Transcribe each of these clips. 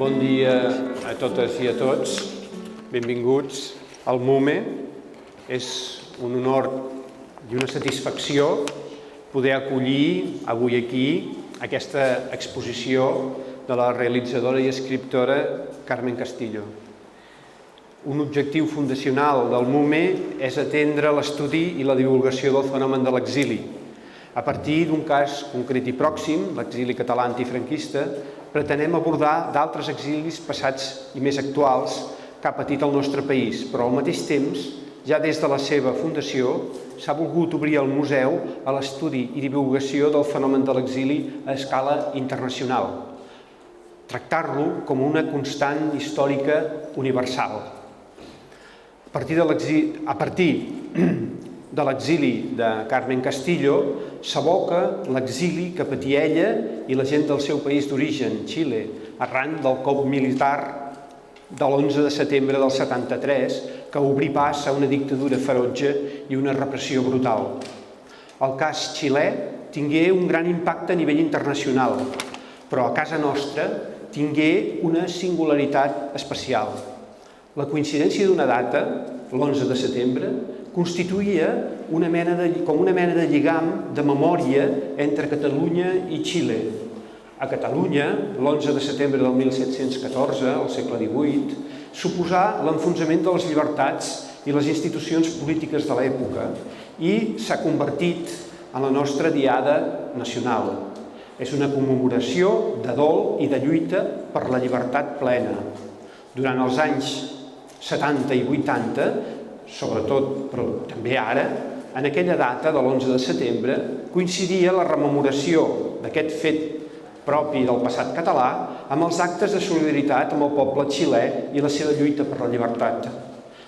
Bon dia a totes i a tots. Benvinguts al MUME. És un honor i una satisfacció poder acollir avui aquí aquesta exposició de la realitzadora i escriptora Carmen Castillo. Un objectiu fundacional del MUME és atendre l'estudi i la divulgació del fenomen de l'exili. A partir d'un cas concret i pròxim, l'exili català antifranquista, pretenem abordar d'altres exilis passats i més actuals que ha patit el nostre país, però al mateix temps, ja des de la seva fundació, s'ha volgut obrir el museu a l'estudi i divulgació del fenomen de l'exili a escala internacional, tractar-lo com una constant històrica universal. A partir de l'exili de Carmen Castillo s'evoca l'exili que patia ella i la gent del seu país d'origen, Xile, arran del cop militar de l'11 de setembre del 73, que obrí pas a una dictadura ferotge i una repressió brutal. El cas xilè tingué un gran impacte a nivell internacional, però a casa nostra tingué una singularitat especial. La coincidència d'una data, l'11 de setembre, constituïa com una mena de lligam de memòria entre Catalunya i Xile. A Catalunya, l'11 de setembre del 1714, al segle XVIII, suposà l'enfonsament de les llibertats i les institucions polítiques de l'època i s'ha convertit en la nostra diada nacional. És una commemoració de dol i de lluita per la llibertat plena. Durant els anys 70 i 80, sobretot, però també ara, en aquella data de l'11 de setembre, coincidia la rememoració d'aquest fet propi del passat català amb els actes de solidaritat amb el poble xilè i la seva lluita per la llibertat.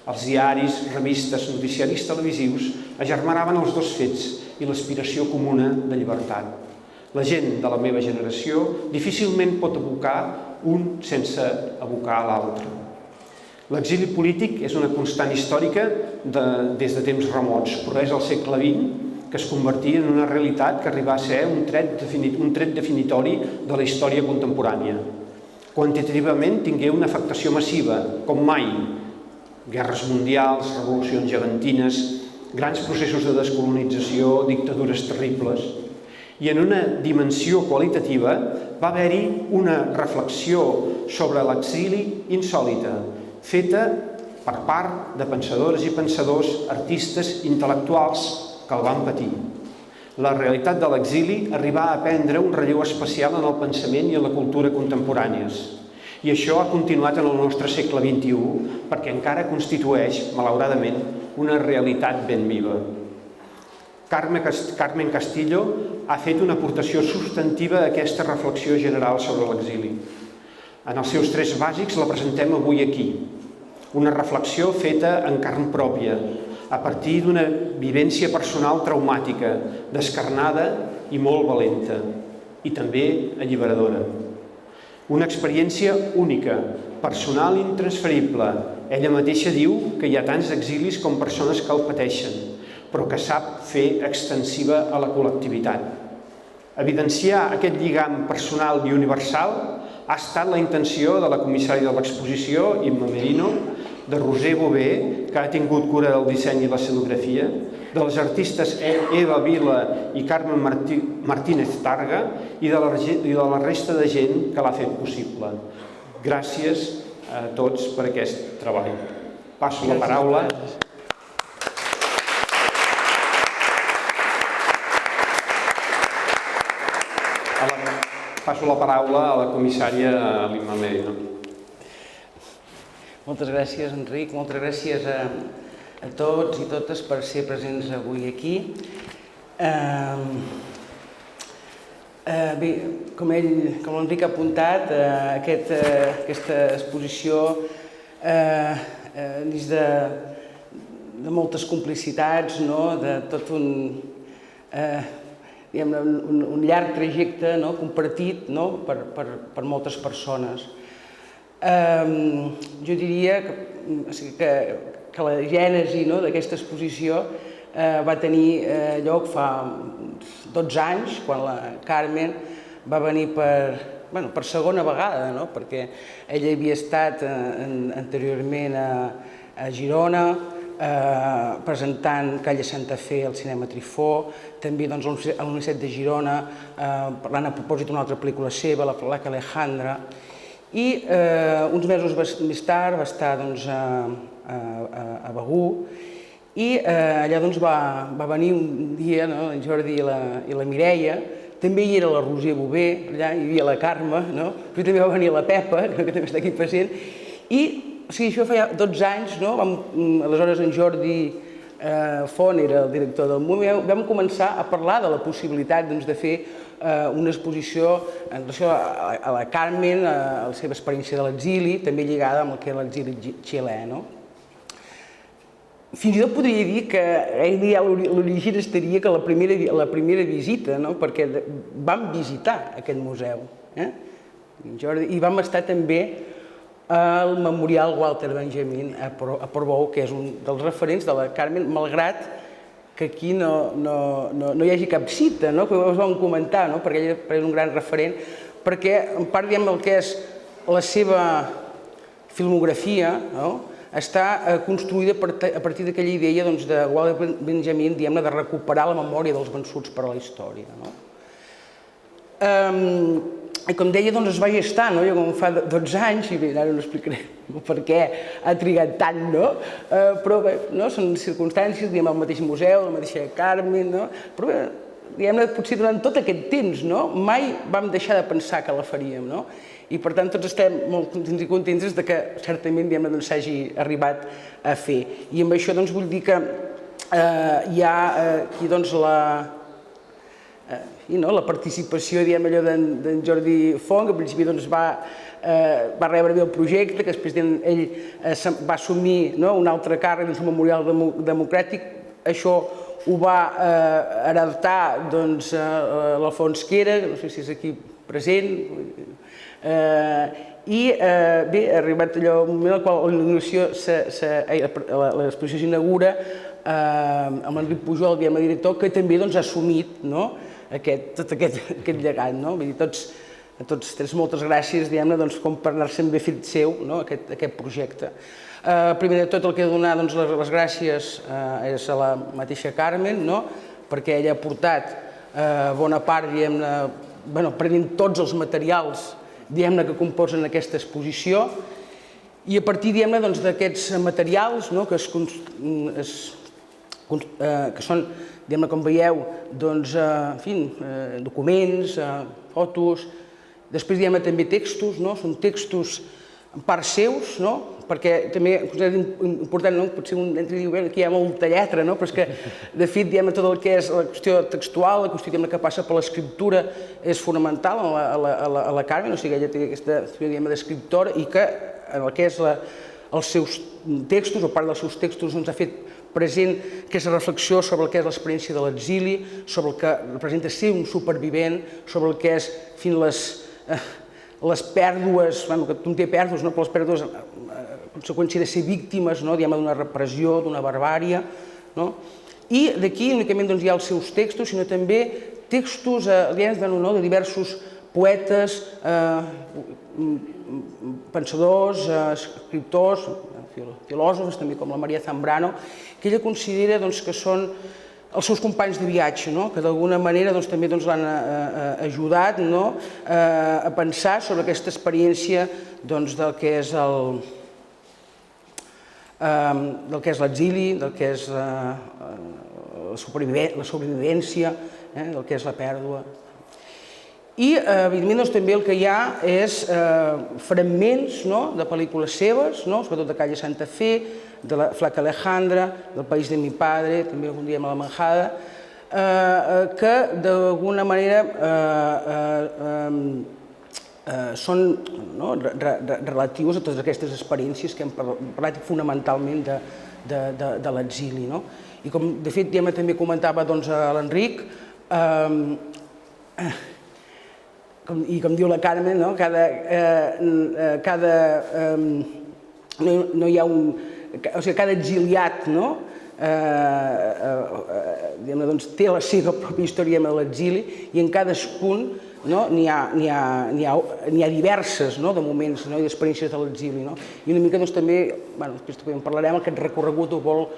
Els diaris, revistes, noticiaris televisius agermanaven els dos fets i l'aspiració comuna de llibertat. La gent de la meva generació difícilment pot evocar un sense evocar l'altre. L'exili polític és una constant històrica des de temps remots, però és al segle XX que es convertia en una realitat que arribà a ser un tret definitori de la història contemporània. Quantitativament tingué una afectació massiva, com mai. Guerres mundials, revolucions gegantines, grans processos de descolonització, dictadures terribles. I en una dimensió qualitativa va haver-hi una reflexió sobre l'exili insòlita, feta per part de pensadores i pensadors, artistes, intel·lectuals que el van patir. La realitat de l'exili arribà a prendre un relleu especial en el pensament i en la cultura contemporànies. I això ha continuat en el nostre segle XXI perquè encara constitueix, malauradament, una realitat ben viva. Carmen Castillo ha fet una aportació substantiva a aquesta reflexió general sobre l'exili. En els seus trets bàsics la presentem avui aquí. Una reflexió feta en carn pròpia, a partir d'una vivència personal traumàtica, descarnada i molt valenta, i també alliberadora. Una experiència única, personal i intransferible. Ella mateixa diu que hi ha tants exilis com persones que el pateixen, però que sap fer extensiva a la col·lectivitat. Evidenciar aquest lligam personal i universal ha estat la intenció de la comissària de l'exposició, Imma Merino, de Roser Bové, que ha tingut cura del disseny i la escenografia, de les artistes Eva Vila i Carmen Martínez Targa i de la resta de gent que l'ha fet possible. Gràcies a tots per aquest treball. Passo la paraula. Passo la paraula a la comissària Imma Merino. Moltes gràcies, Enric. Moltes gràcies a tots i totes per ser presents avui aquí. Bé, com l'Enric ha apuntat, aquesta exposició és de moltes complicitats, de tot un llarg trajecte compartit per moltes persones. Jo diria que la gènesi d'aquesta exposició va tenir lloc fa 12 anys, quan la Carmen va venir per per segona vegada, no? Perquè ella havia estat anteriorment a Girona, presentant Calle Santa Fe al Cinema Trifó, també a la Universitat de Girona, parlant a propòsit d'una altra pel·lícula seva, La Flaca Alejandra, i uns mesos més tard va estar a Begur, i allà va venir un dia en Jordi i la Mireia, també hi era la Roser Bové, allà hi havia la Carme, però també va venir la Pepa, que també està aquí present, i això feia 12 anys, aleshores en Jordi Font era el director del MUM, vam començar a parlar de la possibilitat de fer una exposició en relació a la Carmen, a la seva experiència de l'exili, també lligada amb el que era l'exili xilè. Fins i tot podria dir que l'origen estaria que la primera visita, perquè vam visitar aquest museu, i vam estar també al Memorial Walter Benjamin a Portbou, que és un dels referents de la Carmen, malgrat que aquí no hi hagi cap cita, que us vam comentar, perquè ella és un gran referent, perquè en part diem el que és la seva filmografia, està construïda a partir d'aquella idea de Walter Benjamin, diguem-ne, de recuperar la memòria dels vençuts per a la història. I com deia, es va gestar, jo com fa 12 anys, i ara no explicaré per què ha trigat tant, però bé, són circumstàncies, diguem, al mateix museu, la mateixa Carmen, però bé, diguem-ne, potser durant tot aquest temps, mai vam deixar de pensar que la faríem, i per tant tots estem molt contents i contents que certament s'hagi arribat a fer. I amb això vull dir que hi ha aquí la participació d'en Jordi Font, que al principi va rebre bé el projecte, que després ell va assumir un altre càrrec del Memorial Democràtic. Això ho va heretar l'Alfons Quera, que no sé si és aquí present, i bé, ha arribat allò un moment en el qual l'exposició s'inaugura amb l'Enric Pujol, diguem-ne, director, que també ha assumit tot aquest llegat. Vull dir, a tots tres moltes gràcies, diguem-ne, com per anar-se'n bé fet seu aquest projecte. Primer de tot el que he de donar les gràcies és a la mateixa Carmen, perquè ella ha portat bona part, diguem-ne, prenent tots els materials, diguem-ne, que composen aquesta exposició, i a partir, diguem-ne, d'aquests materials que són, diguem-ne, com veieu, documents, fotos, després, diguem-ne, també textos, són textos en part seus, perquè també és important, potser un entra i diu, aquí hi ha molta lletra, però és que, de fet, tot el que és la qüestió textual, la qüestió que passa per l'escriptura és fonamental a la Carmen, o sigui, ella té aquesta d'escriptora i que en el que és els seus textos, o part dels seus textos, ha fet present aquesta reflexió sobre el que és l'experiència de l'exili, sobre el que representa ser un supervivent, sobre el que és les pèrdues, que tothom té pèrdues, però les pèrdues a conseqüència de ser víctimes d'una repressió, d'una barbària. I d'aquí únicament hi ha els seus textos, sinó també textos de diversos poetes, pensadors, escriptors, filòsofs, també com la Maria Zambrano, que ella considera que són els seus companys de viatge, que d'alguna manera també l'han ajudat a pensar sobre aquesta experiència del que és l'exili, del que és la sobrevivència, del que és la pèrdua. I, evidentment, també el que hi ha és fragments de pel·lícules seves, sobretot de Calle Santa Fe, de la Flaca Alejandra, del País de mi padre, també algun dia amb la Manjada, que d'alguna manera són relatius a totes aquestes experiències que hem parlat fonamentalment de l'exili. I com, de fet, també comentava l'Enric, i com diu la Carmen, cada exiliat té la seva pròpia història amb l'exili i en cadascun n'hi ha diverses, de moments i d'experiències de l'exili. I una mica també, després en parlarem, aquest recorregut ho vol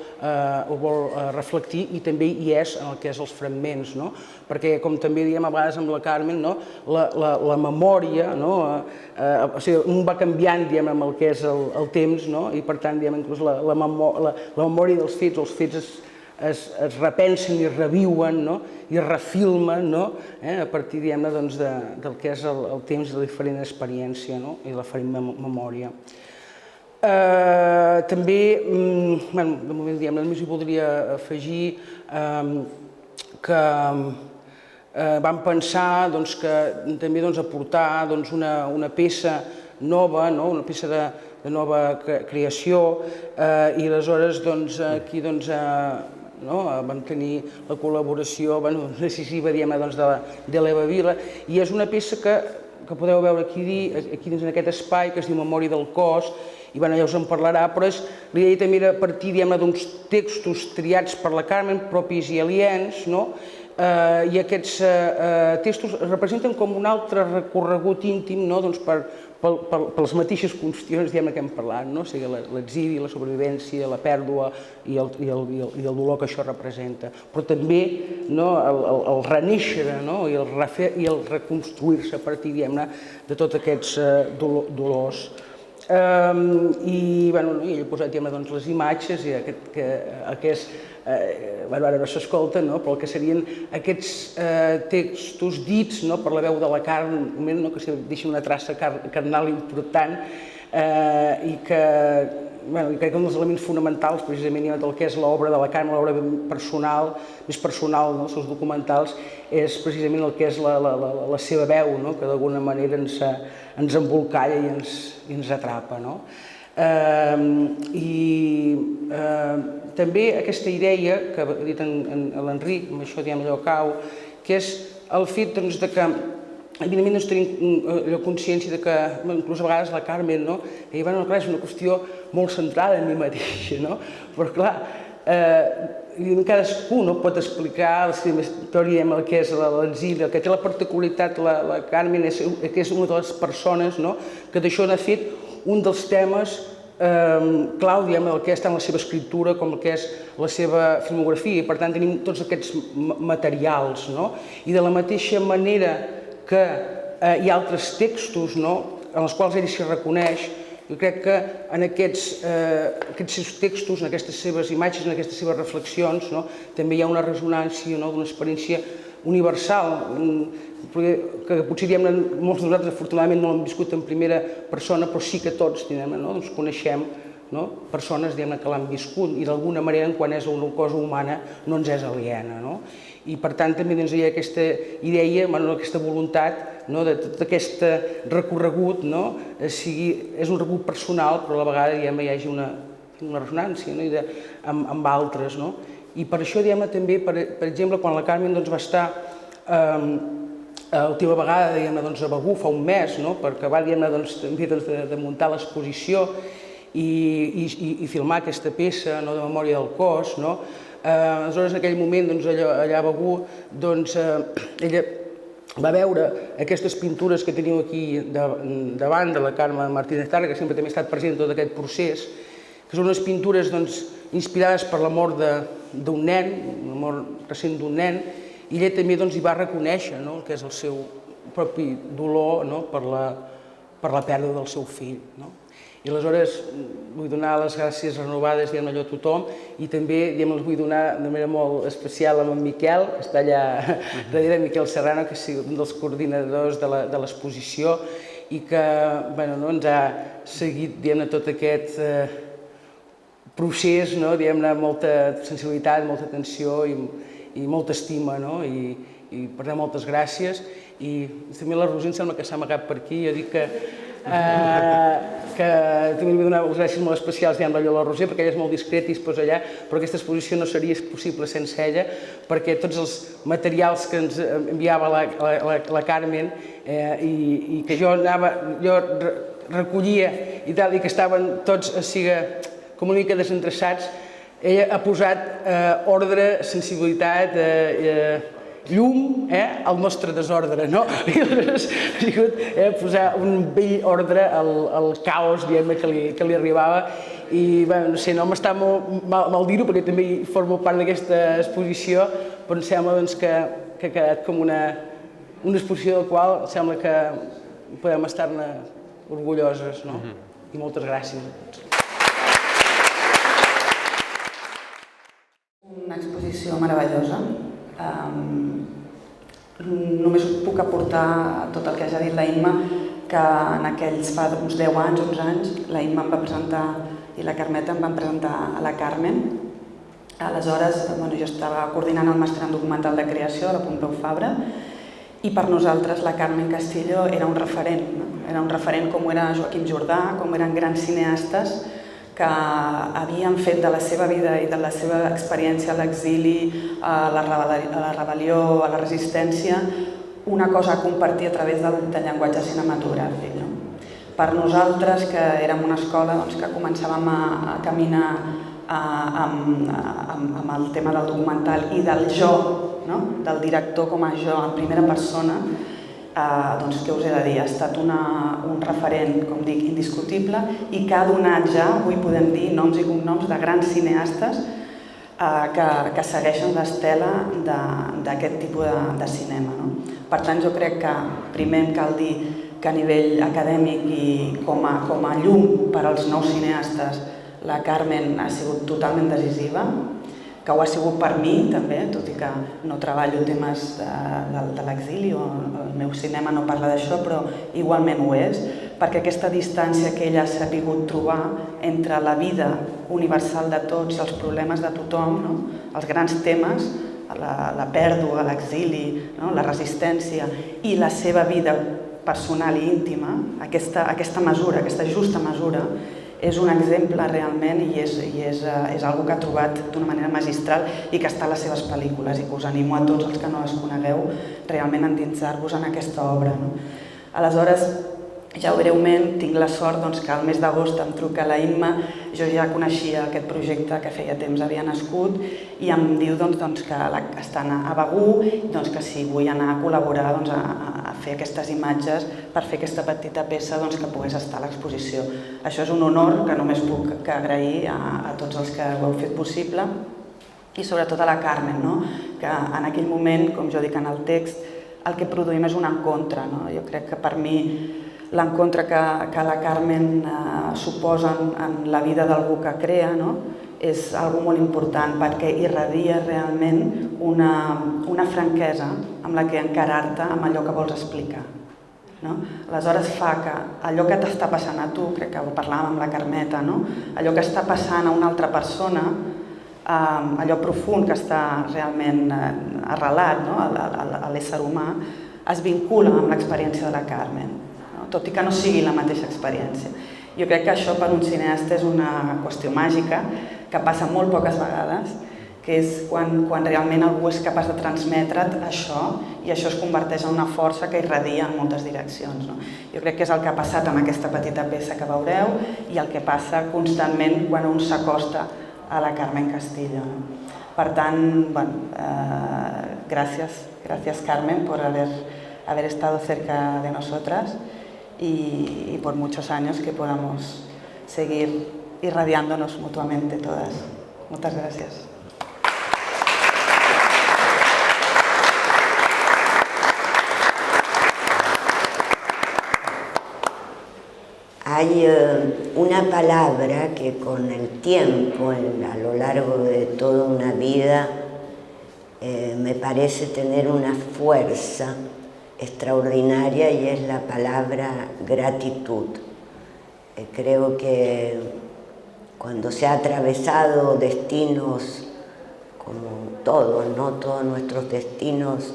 reflectir i també hi és en el que és els fragments, perquè com també diem a vegades amb la Carmen, la memòria, un va canviant amb el que és el temps i per tant inclús la memòria dels fets, els fets es repensen i reviuen i es refilmen a partir del que és el temps i la diferent experiència i la diferent memòria. També, de moment, només hi voldria afegir que vam pensar que també aportar una peça nova, una peça de nova creació, i aleshores aquí vam tenir la col·laboració decisiva de l'Eva Vila, i és una peça que podeu veure aquí en aquest espai que es diu Memòria del cos, i ja us en parlarà, però la idea també era partir d'uns textos triats per la Carmen, propis i aliens, i aquests textos representen com un altre recorregut íntim per les mateixes qüestions que hem parlat, sigui l'exili, la sobrevivència, la pèrdua i el dolor que això representa, però també el renéixer i el reconstruir-se a partir de tots aquests dolors. I he posat les imatges que ara no s'escolten, però el que serien aquests textos dits per la veu de la Carmen, que deixen una traça carnal important i que crec que un dels elements fonamentals precisament del que és l'obra de la Carmen, l'obra personal, més personal, els seus documentals, és precisament el que és la seva veu, que d'alguna manera ens embolcalla i ens atrapa. I també aquesta idea que ha dit l'Enric, amb això allò cau, que és el fet que evidentment tenim consciència que inclús a vegades la Carmen és una qüestió molt centrada en mi mateixa, però clar, cadascú pot explicar la seva història amb el que és l'exili. El que té la particularitat la Carmen és que és una de les persones que d'això n'ha fet un dels temes clau del que és tant la seva escriptura com el que és la seva filmografia, i per tant tenim tots aquests materials. I de la mateixa manera que hi ha altres textos en els quals ell s'hi reconeix, jo crec que en aquests seus textos, en aquestes seves imatges, en aquestes seves reflexions, també hi ha una ressonància d'una experiència universal, que potser molts de nosaltres afortunadament no l'hem viscut en primera persona, però sí que tots coneixem persones que l'han viscut i d'alguna manera quan és una cosa humana no ens és aliena. I per tant també hi ha aquesta idea, aquesta voluntat de tot aquest recorregut, és un recorregut personal però a la vegada hi hagi una ressonància amb altres. I per això també, per exemple, quan la Carmen va estar l'última vegada a Begur fa un mes, per acabar de muntar l'exposició i filmar aquesta peça de Memòria del cos, aleshores en aquell moment allà a Begur ella va veure aquestes pintures que teniu aquí davant de la Carme Martínez Targa, que sempre també ha estat present en tot aquest procés, que són unes pintures inspirades per la mort d'un nen, la mort recent d'un nen, i ella també hi va reconèixer el que és el seu propi dolor per la pèrdua del seu fill. I aleshores vull donar les gràcies renovades a tothom i també les vull donar de manera molt especial a en Miquel, que està allà darrere, Miquel Serrano, que és un dels coordinadors de l'exposició i que ens ha seguit tot aquest procés amb molta sensibilitat, molta atenció i molta estima, i per tant moltes gràcies. I també la Roser em sembla que s'ha amagat per aquí, jo dic que també li vull donar les gràcies molt especials a la Roser, perquè ella és molt discreta i es posa allà, però aquesta exposició no seria possible sense ella, perquè tots els materials que ens enviava la Carmen i que jo recollia i que estaven tots com una mica desendreçats, ella ha posat ordre, sensibilitat llum al nostre desordre, no? I aleshores ha sigut posar un bell ordre al caos, diguem-ne, que li arribava. I, no sé, no m'està molt mal dir-ho, perquè també formo part d'aquesta exposició, però em sembla que ha quedat com una exposició del qual sembla que podem estar-ne orgulloses, no? I moltes gràcies a tots. Una exposició meravellosa. Només puc aportar tot el que ja ha dit la Imma, que en aquells fa uns 10 anys, 11 anys, la Imma em va presentar i la Carmeta em van presentar a la Carmen. Aleshores, jo estava coordinant el màster en documental de creació de la Pompeu Fabra i per nosaltres la Carmen Castillo era un referent. Era un referent com era Joaquim Jordà, com eren grans cineastes que havien fet de la seva vida i de la seva experiència a l'exili, a la rebel·lió, a la resistència, una cosa a compartir a través del llenguatge cinematogràfic. Per nosaltres, que érem una escola que començàvem a caminar amb el tema del documental i del jo, del director com a jo en primera persona, doncs què us he de dir, ha estat un referent, com dic, indiscutible i que ha donat ja, avui podem dir, noms i cognoms de grans cineastes que segueixen l'estela d'aquest tipus de cinema. Per tant, jo crec que primer em cal dir que a nivell acadèmic i com a llum per als nous cineastes la Carmen ha sigut totalment decisiva, que ho ha sigut per mi també, tot i que no treballo temes de l'exili o el meu cinema no parla d'això, però igualment ho és, perquè aquesta distància que ella ha sabut trobar entre la vida universal de tots i els problemes de tothom, els grans temes, la pèrdua, l'exili, la resistència i la seva vida personal i íntima, aquesta mesura, aquesta justa mesura, és un exemple realment i és algo que ha trobat d'una manera magistral i que està a les seves pel·lícules i que us animo a tots els que no les conegueu realment a endinsar-vos en aquesta obra. Aleshores, ja breument, tinc la sort que al mes d'agost em truca la Imma, jo ja coneixia aquest projecte que feia temps havia nascut i em diu que estan a Begur, que si vull anar a col·laborar a fer aquestes imatges per fer aquesta petita peça que pogués estar a l'exposició. Això és un honor que només puc agrair a tots els que ho heu fet possible i sobretot a la Carmen, que en aquell moment, com jo dic en el text, el que produïm és un encontre. Jo crec que per mi l'encontre que la Carmen suposa en la vida d'algú que crea és algo molt important perquè irradia realment una franquesa amb la que encarar-te amb allò que vols explicar. Aleshores fa que allò que t'està passant a tu, crec que ho parlàvem amb la Carmeta, allò que està passant a una altra persona, allò profund que està realment arrelat a l'ésser humà, es vincula amb l'experiència de la Carmen, tot i que no sigui la mateixa experiència. Jo crec que això per un cineasta és una qüestió màgica que passa molt poques vegades, que és quan realment algú és capaç de transmetre't això i això es converteix en una força que irradia en moltes direccions. Jo crec que és el que ha passat amb aquesta petita peça que veureu i el que passa constantment quan un s'acosta a la Carmen Castillo. Per tant, gracias Carmen por haber estado cerca de nosotras y por muchos años que podamos seguir irradiándonos mutuamente todas. Muchas gracias. Hay una palabra que con el tiempo, a lo largo de toda una vida, me parece tener una fuerza extraordinaria y es la palabra gratitud. Creo que cuando se ha atravesado destinos como todos, todos nuestros destinos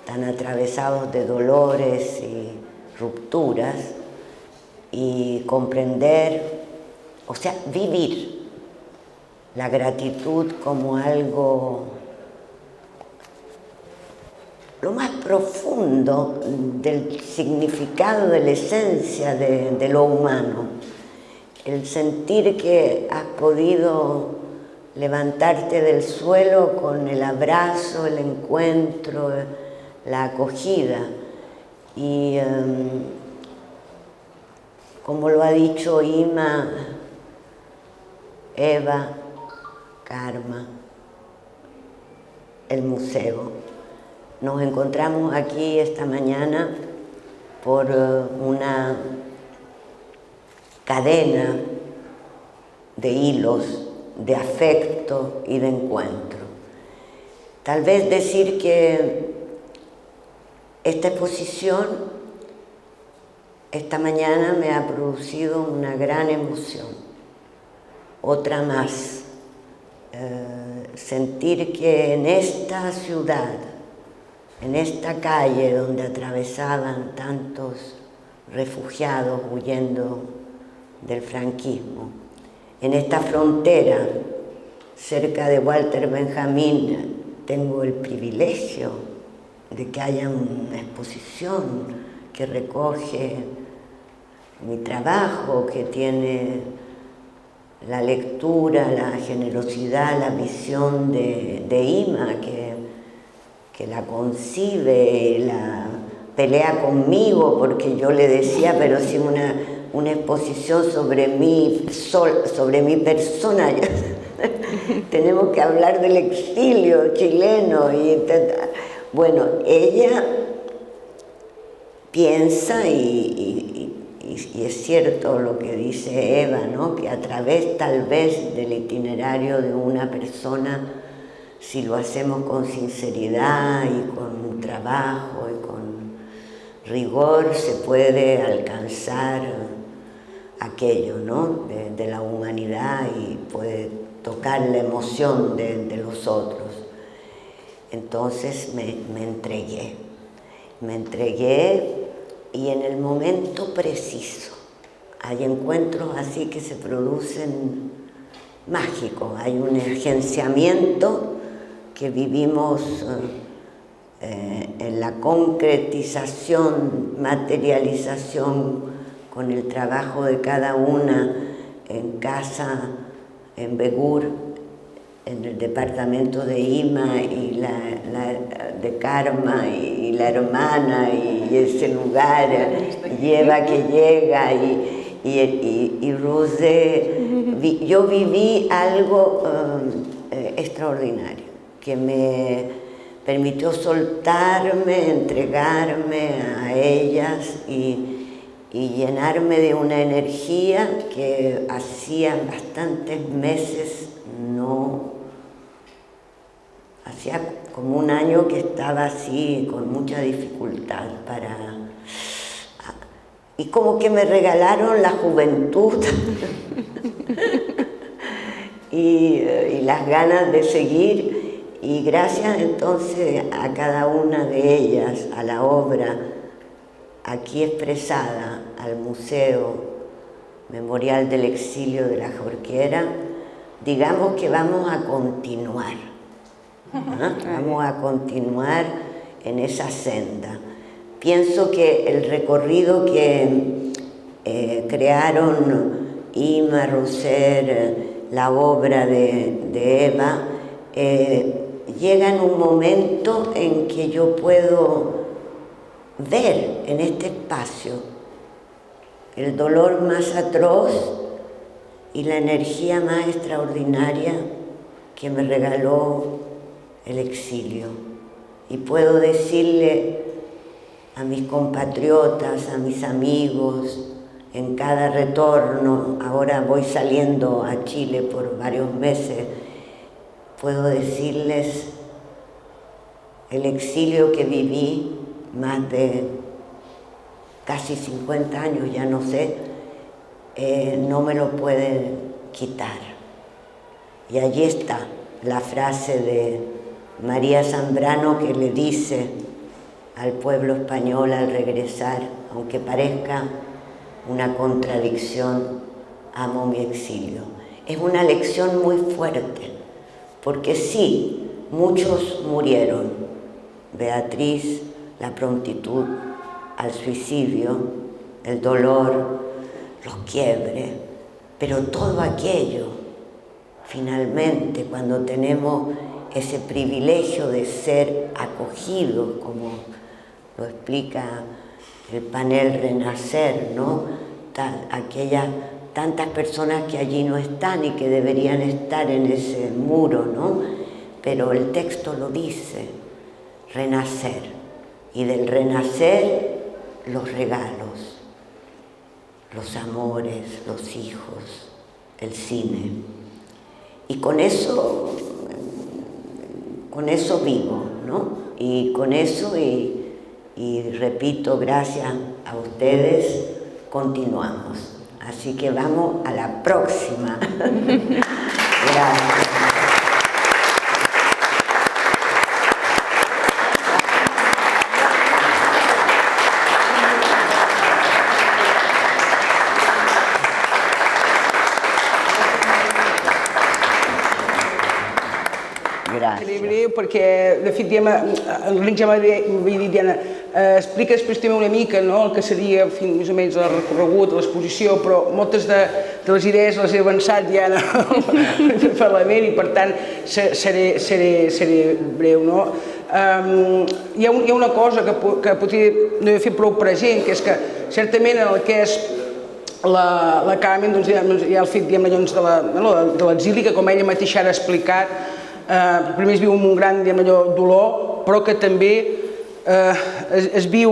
tan atravesados de dolores y rupturas, y comprender, o sea, vivir la gratitud como algo lo más profundo del significado, de la esencia de lo humano. El sentir que has podido levantarte del suelo con el abrazo, el encuentro, la acogida. Y como lo ha dicho Ima, Eva, Karma, el museo. Nos encontramos aquí esta mañana por una cadena de hilos, de afecto y de encuentro. Tal vez decir que esta exposición esta mañana me ha producido una gran emoción, otra más. Sentir que en esta ciudad, en esta calle donde atravesaban tantos refugiados huyendo del franquismo, en esta frontera, cerca de Walter Benjamin, tengo el privilegio de que haya una exposición que recoge mi trabajo, que tiene la lectura, la generosidad, la visión de Ima, que la concibe, la pelea conmigo, porque yo le decía, pero si una exposición sobre mi persona, tenemos que hablar del exilio chileno. Bueno, ella piensa y es cierto lo que dice Eva, ¿no? Que a través tal vez del itinerario de una persona, si lo hacemos con sinceridad y con trabajo y con rigor, se puede alcanzar aquello, ¿no? de la humanidad, y puede tocar la emoción de los otros. Entonces me entregué, y en el momento preciso hay encuentros así que se producen mágicos. Hay un agenciamiento que vivimos en la concretización, materialización con el trabajo de cada una en casa, en Begur, en el departamento de Ima y de Karma y la hermana y ese lugar, y Eva que llega y Ruth. Yo viví algo extraordinario que me permitió soltarme, entregarme a ellas y llenarme de una energía que hacía bastantes meses no. Hacía como un año que estaba así, con mucha dificultad y como que me regalaron la juventud y las ganas de seguir, y gracias entonces a cada una de ellas, a la obra aquí expresada, al Museo Memorial del Exilio de la Jorquera, digamos que vamos a continuar. Vamos a continuar en esa senda. Pienso que el recorrido que crearon Ima, Roser, la obra de Eva, llega en un momento en que yo puedo ver en este espacio el dolor más atroz y la energía más extraordinaria que me regaló el exilio. Y puedo decirle a mis compatriotas, a mis amigos, en cada retorno, ahora voy saliendo a Chile por varios meses, puedo decirles: el exilio que viví, más de casi 50 años, ya no sé, no me lo pueden quitar. Y allí está la frase de María Zambrano, que le dice al pueblo español al regresar, aunque parezca una contradicción: amo mi exilio. Es una lección muy fuerte, porque sí, muchos murieron. Beatriz, la prontitud al suicidio, el dolor, los quiebres, pero todo aquello finalmente, cuando tenemos ese privilegio de ser acogidos, como lo explica el panel Renacer, ¿no? Aquellas tantas personas que allí no están y que deberían estar en ese muro, ¿no? Pero el texto lo dice, renacer, y del renacer los regalos, los amores, los hijos, el cine. Y con eso vivo, ¿no? Y con eso, y repito, gracias a ustedes, continuamos. Así que vamos a la próxima. Gracias. Seré breu perquè, de fet, l'Enric ja m'havia dit, Diana, explica després també una mica el que seria més o menys el recorregut, l'exposició, però moltes de les idees les he avançat ja al Parlament i, per tant, seré breu. Hi ha una cosa que potser no he fet prou present, que és que certament en el que és la Carmen hi ha el fet de l'exili, que com ella mateixa ha explicat, primer es viu amb un gran dolor, però que també es viu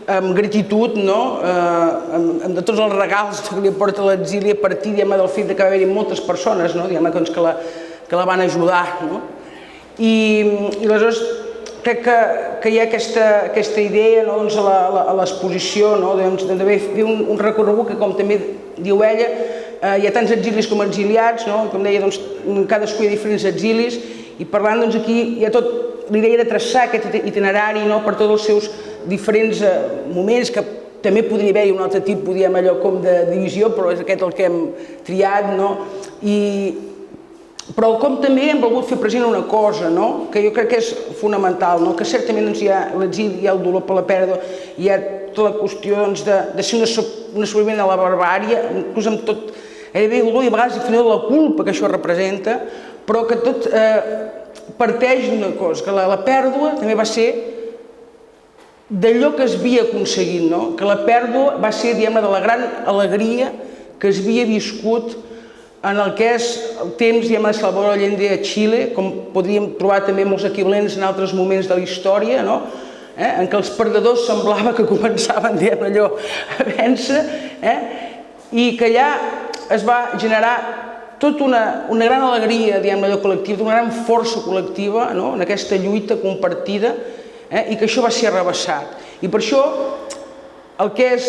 amb gratitud de tots els regals que li porta l'exili a partir del fet que va haver-hi moltes persones que la van ajudar. I aleshores crec que hi ha aquesta idea a l'exposició d'haver fet un recorregut que, com també diu ella, hi ha tants exilis com exiliats, com deia, cadascú hi ha diferents exilis, i parlant aquí hi ha tot l'idea de traçar aquest itinerari per tots els seus diferents moments, que també podria haver-hi un altre tipus, allò com de divisió, però és aquest el que hem triat, però com també hem volgut fer present una cosa, que jo crec que és fonamental, que certament hi ha l'exili, hi ha el dolor per la pèrdua, hi ha tota la qüestió de ser un assoliment a la barbària, inclús amb tot el dolor i a vegades fins la culpa que això representa, però que tot parteix d'una cosa, que la pèrdua també va ser d'allò que es havia aconseguit, que la pèrdua va ser, de la gran alegria que es havia viscut en el que és el temps de Salvador Allende a Xile, com podríem trobar també molts equivalents en altres moments de la història, en què els perdedors semblava que començaven allò a vèncer, i que allà es va generar tota una gran alegria, allò col·lectiva, una gran força col·lectiva en aquesta lluita compartida, i que això va ser arrabassat. I per això el que és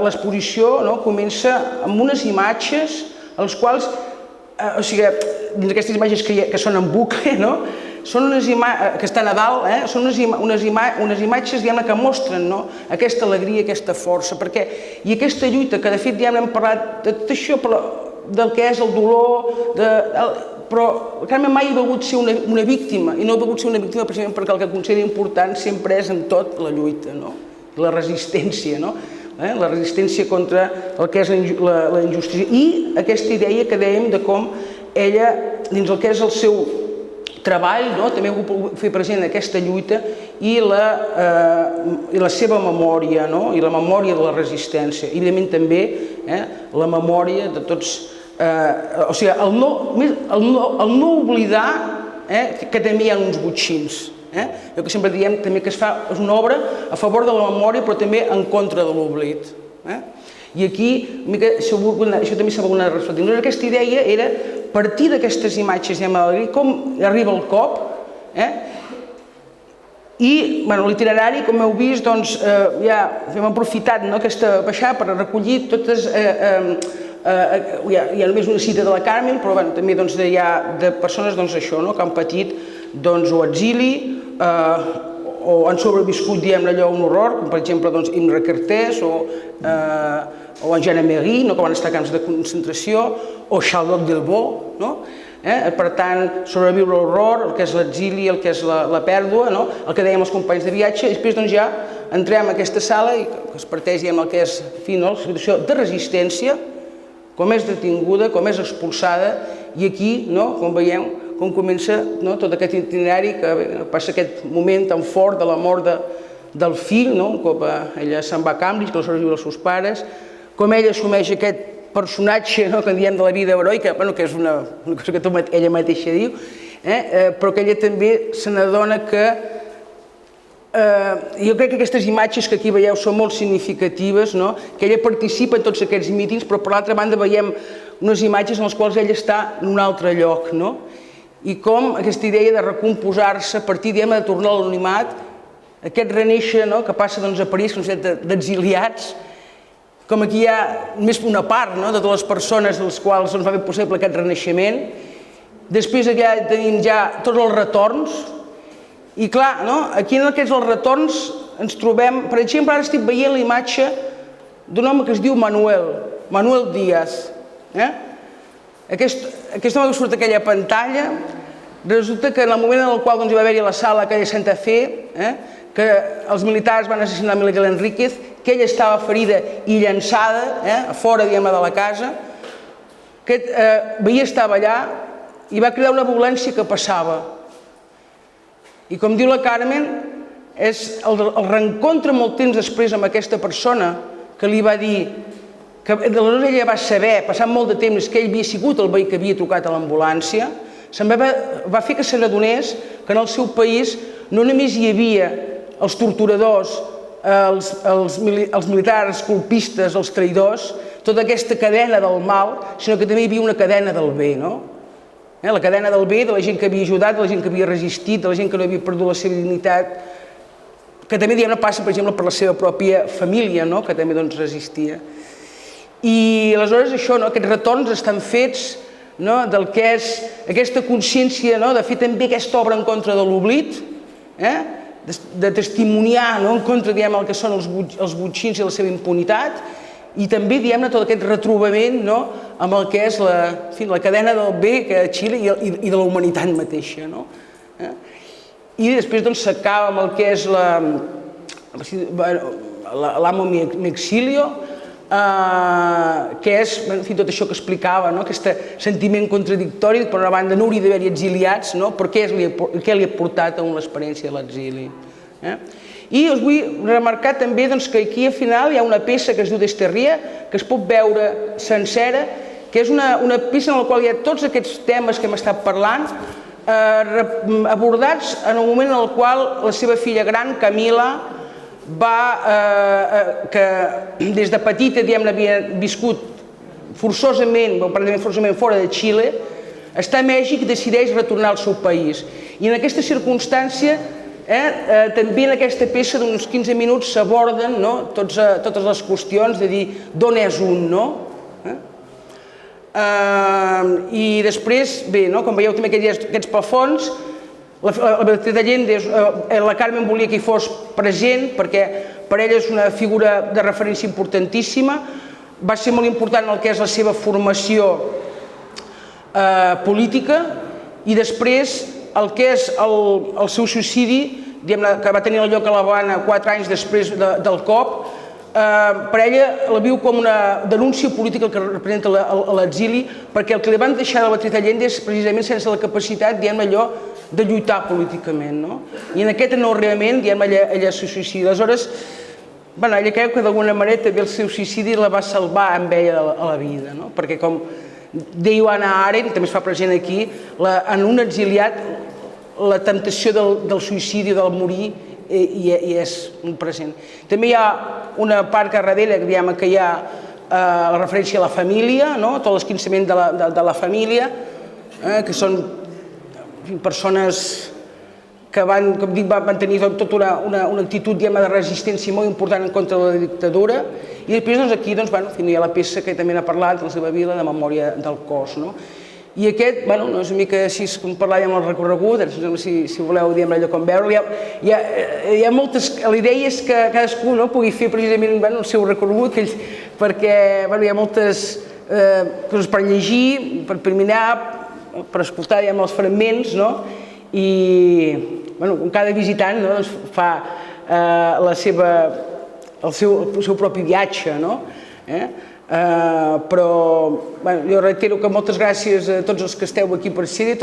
l'exposició comença amb unes imatges als quals, o sigui, dins d'aquestes imatges que són en bucle, que estan a dalt, són unes imatges que mostren aquesta alegria, aquesta força, i aquesta lluita, que de fet hem parlat de tot això, del que és el dolor, però Carme mai ha volgut ser una víctima, i no ha volgut ser una víctima precisament perquè el que considera important sempre és en tot la lluita, la resistència, la resistència contra el que és la injustícia, i aquesta idea que dèiem de com ella, dins el que és el seu treball, també ha volgut fer present aquesta lluita i la seva memòria, i la memòria de la resistència, i evidentment també la memòria de tots, o sigui, el no oblidar que també hi ha uns botxins. El que sempre diem també que es fa és una obra a favor de la memòria però també en contra de l'oblit. I aquí això també s'ha volgut reflectir. Aquesta idea era partir d'aquestes imatges com arriba el cop, i l'itinerari, com heu vist, ja hem aprofitat aquesta baixada per recollir totes, hi ha només una cita de la Carmen, però també hi ha de persones que han patit o exili o han sobreviscut allò un horror, com per exemple Imre Kertész o en Jean Améry, que van estar a camps de concentració, o Charlotte Delvaux. Per tant, sobreviure l'horror, el que és l'exili, el que és la pèrdua, el que dèiem els companys de viatge, i després ja entrem a aquesta sala i es parteix el que és la situació de resistència, com és detinguda, com és expulsada i aquí, com veieu, com comença tot aquest itinerari, que passa aquest moment tan fort de la mort del fill, un cop ella se'n va a Cambridge, que aleshores viu els seus pares, com ella assumeix aquest personatge que en diem de la vida heroica, que és una cosa que ella mateixa diu, però que ella també se n'adona que jo crec que aquestes imatges que aquí veieu són molt significatives, que ella participa en tots aquests mítings, però per l'altra banda veiem unes imatges en les quals ella està en un altre lloc, i com aquesta idea de recomposar-se a partir de tornar a l'anonimat, aquest renéixer que passa a París, que és d'exiliats, com aquí hi ha més una part de totes les persones dels quals va fer possible aquest renaixement. Després ja tenim tots els retorns, i clar, aquí en aquests retorns ens trobem, per exemple, ara estic veient la imatge d'un home que es diu Manuel Díaz. Aquest home que surt a aquella pantalla, resulta que en el moment en el qual hi va haver-hi la sala aquella Santa Fe, que els militars van assassinar Miguel Enríquez, que ella estava ferida i llançada a fora de la casa, aquest veí estava allà i va cridar una ambulància que passava. I com diu la Carmen, és el reencontre molt temps després amb aquesta persona que li va dir que aleshores ella va saber, passant molt de temps, que ell havia sigut el veí que havia trucat a l'ambulància, va fer que se n'adonés que en el seu país no només hi havia els torturadors, els militars, els colpistes, els traïdors, tota aquesta cadena del mal, sinó que també hi havia una cadena del bé, la cadena del bé de la gent que havia ajudat, de la gent que havia resistit, de la gent que no havia perdut la seva dignitat, que també passa, per exemple, per la seva pròpia família, que també resistia. I aleshores això, aquests retorns estan fets del que és aquesta consciència de fer també aquesta obra en contra de l'oblit, de testimoniar en contra del que són els botxins i la seva impunitat, i també tot aquest retrobament amb el que és la cadena del bé que a Xile i de la humanitat mateixa. I després s'acaba amb el que és l'Amo mi exilio, que és tot això que explicava, aquest sentiment contradictori, per una banda no hauria d'haver-hi exiliats, però què li ha portat a l'experiència de l'exili. I us vull remarcar també que aquí al final hi ha una peça que es diu Desterria, que es pot veure sencera, que és una peça en la qual hi ha tots aquests temes que hem estat parlant, abordats en el moment en el qual la seva filla gran, Camila, que des de petita havia viscut forçosament fora de Xile, està a Mèxic i decideix retornar al seu país. I en aquesta circumstància, també en aquesta peça d'uns 15 minuts s'aborden totes les qüestions de dir d'on és un, i després, bé, com veieu també aquests plafons, la Beatriz Allende, la Carmen volia que hi fos present perquè per ella és una figura de referència importantíssima, va ser molt important el que és la seva formació política i després el que és el seu suïcidi, que va tenir lloc a l'Havana 4 anys després del cop, per ella la viu com una denúncia política que representa l'exili, perquè el que li van deixar de la Beatriz Allende és precisament sense la capacitat, allò, de lluitar políticament. I en aquest enorrement, ella se suïcida. Aleshores, ella creu que d'alguna manera també el seu suïcidi la va salvar amb ella a la vida, perquè com deia Hannah Arendt, també es fa present aquí, en un exiliat la temptació del suïcidi, del morir, hi és un present. També hi ha una part que darrere que hi ha la referència a la família, tot l'esquinçament de la família, que són persones que van tenir tota una actitud de resistència molt important en contra de la dictadura, i després aquí hi ha la peça que també n'ha parlat, la seva vila, de memòria del cos. I aquest, és una mica així com parlàvem del recorregut, si voleu dir allò com veure, hi ha moltes, la idea és que cadascú pugui fer precisament el seu recorregut, perquè hi ha moltes coses per llegir, per mirar, per escoltar els fragments, i cada visitant fa el seu propi viatge. però jo reitero que moltes gràcies a tots els que esteu aquí per ser-hi,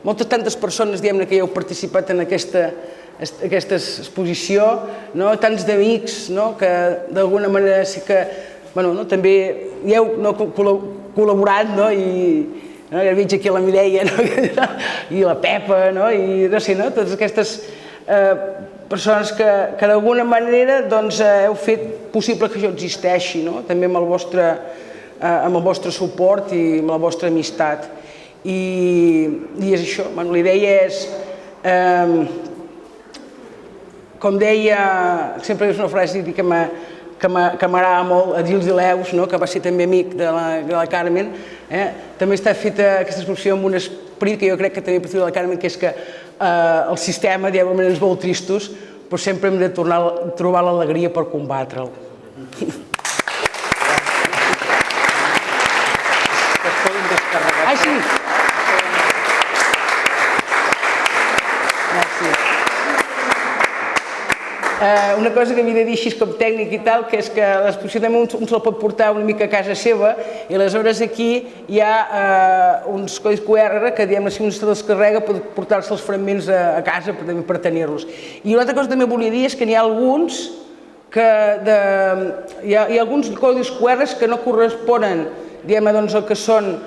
moltes tantes persones que hi heu participat en aquesta exposició, tants d'amics que d'alguna manera sí que també hi heu col·laborat, i ara veig aquí la Mireia i la Pepa, i no sé, totes aquestes persones que d'alguna manera heu fet possible que això existeixi, també amb el vostre suport i amb la vostra amistat. I és això, la idea és, com deia, sempre és una frase que m'agrada molt, Adils i Leus, que va ser també amic de la Carmen, també està feta aquesta exposició amb un esperit que jo crec que també per la Carmen, que és que el sistema, ens vol tristos, però sempre hem de tornar a trobar l'alegria per combatre'l. Es poden descarregar. Sí. Una cosa que havia de dir així com tècnic i tal, que és que l'exposició també un se la pot portar una mica a casa seva, i aleshores aquí hi ha uns codis QR que, si un se descarrega, pot portar-se els fragments a casa per tenir-los. I una altra cosa que també volia dir és que n'hi ha alguns codis QR que no corresponen al que són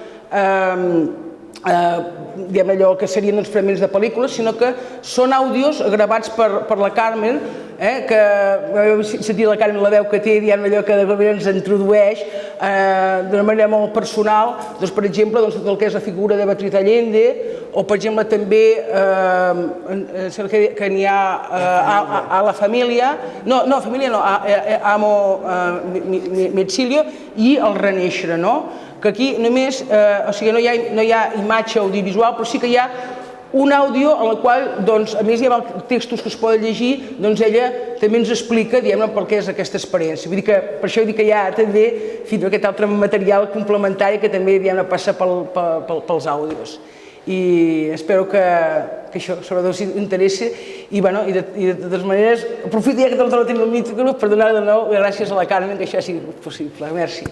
allò que serien fragments de pel·lícules, sinó que són àudios gravats per la Carmen, que sentir la Carmen la veu que té, allò que ens introdueix d'una manera molt personal, per exemple, tot el que és la figura de Beatriz Allende, o per exemple també que n'hi ha a la família, Amo mi exilio, i el Renéixer, que aquí només, no hi ha imatge audiovisual, però sí que hi ha un àudio en el qual, a més hi ha textos que es poden llegir, ella també ens explica per què és aquesta experiència. Vull dir que per això dic que hi ha també aquest altre material complementari que també passa pels àudios. I espero que això sobretot us interessi i de totes maneres aprofito ja que te'l tenim al mig per donar de nou gràcies a la Carmen que això sigui possible. Merci.